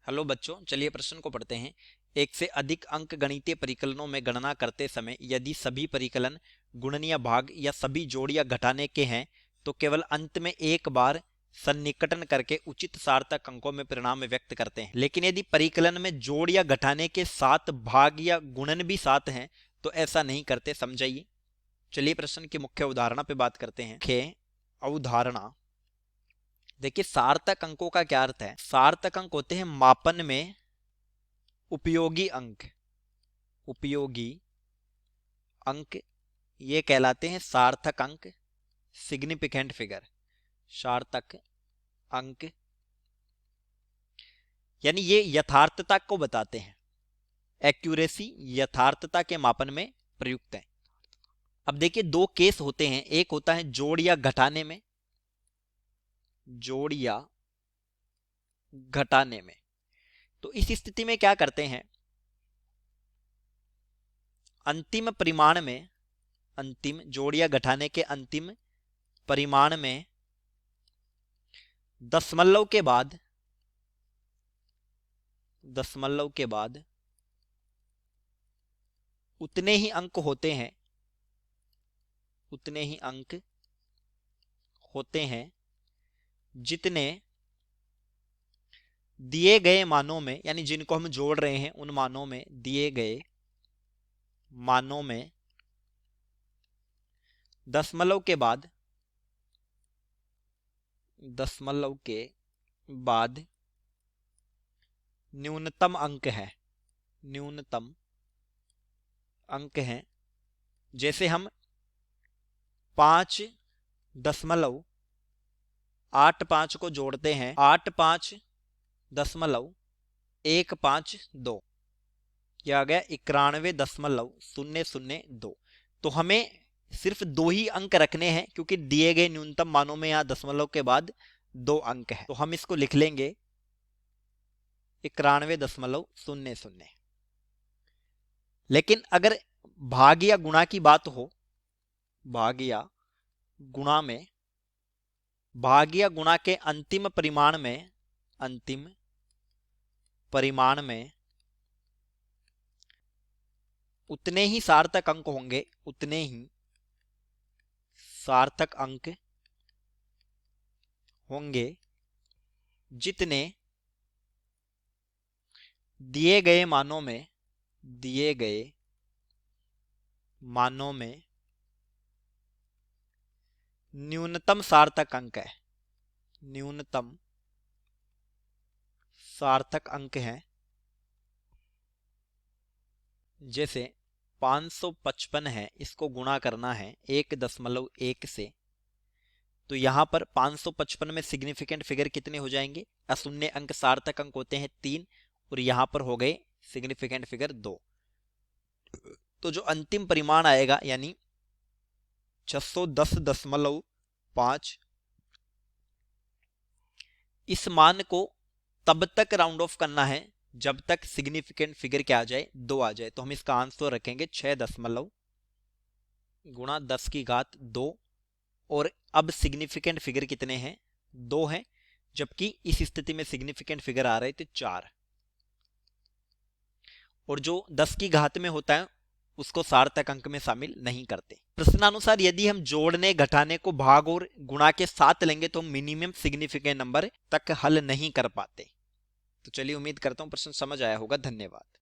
Hello बच्चों, चलिए प्रश्न को पढ़ते हैं। एक से अधिक अंक गणितीय परिकलनों में गणना करते समय यदि सभी परिकलन गुणन या भाग या सभी जोड़ या घटाने के हैं तो केवल अंत में एक बार सन्निकटन करके उचित सार्थक अंकों में परिणाम व्यक्त करते हैं। लेकिन यदि परिकलन में जोड़ या घटाने के साथ भाग या गुणन भी साथ हैं तो ऐसा नहीं करते, समझाइए। चलिए प्रश्न की मुख्य उदाहरण पे बात करते हैं। मुख्य अवधारणा देखिए, सार्थक अंकों का क्या अर्थ है। सार्थक अंक होते हैं मापन में उपयोगी अंक। उपयोगी अंक ये कहलाते हैं सार्थक अंक, सिग्निफिकेंट फिगर। सार्थक अंक यानी ये यथार्थता को बताते हैं। एक्यूरेसी, यथार्थता के मापन में प्रयुक्त है। अब देखिए, दो केस होते हैं। एक होता है जोड़ या घटाने में, जोड़ या घटाने में। तो इस स्थिति में क्या करते हैं, अंतिम परिमाण में, अंतिम जोड़ या घटाने के अंतिम परिमाण में दशमलव के बाद उतने ही अंक होते हैं, उतने ही अंक होते हैं जितने दिए गए मानों में, यानी जिनको हम जोड़ रहे हैं उन मानों में, दिए गए मानों में दशमलव के बाद न्यूनतम अंक है, न्यूनतम अंक हैं। जैसे हम 5.85 को जोड़ते हैं 85.152, यह आ गया 91.002। तो हमें सिर्फ दो ही अंक रखने हैं क्योंकि दिए गए न्यूनतम मानों में यहां दशमलव के बाद 2 अंक है। तो हम इसको लिख लेंगे 91.00। लेकिन अगर भाग या गुणा की बात हो, भाग या गुणा में, भाग या गुणा के अंतिम परिमाण में उतने ही सार्थक अंक होंगे, उतने ही सार्थक अंक होंगे जितने दिए गए मानों में न्यूनतम सार्थक अंक है, न्यूनतम सार्थक अंक है। जैसे 555 है, इसको गुणा करना है 1.1 से, तो यहां पर 555 में सिग्निफिकेंट फिगर कितने हो जाएंगे, अशून्य अंक सार्थक अंक होते हैं 3, और यहां पर हो गए सिग्निफिकेंट फिगर 2। तो जो अंतिम परिमाण आएगा यानी 610.5, इस मान को तब तक राउंड ऑफ करना है जब तक सिग्निफिकेंट फिगर क्या आ जाए, 2 आ जाए। तो हम इसका आंसर रखेंगे 6 दशमलव गुणा 10⁻²। और अब सिग्निफिकेंट फिगर कितने हैं, 2 हैं, जबकि इस स्थिति में सिग्निफिकेंट फिगर आ रहे थे 4। और जो 10⁻³ में होता है उसको सार्थक अंक में शामिल नहीं करते। प्रश्नानुसार यदि हम जोड़ने घटाने को भाग और गुणा के साथ लेंगे तो हम मिनिमम सिग्निफिकेंट नंबर तक हल नहीं कर पाते। तो चलिए, उम्मीद करता हूं प्रश्न समझ आया होगा। धन्यवाद।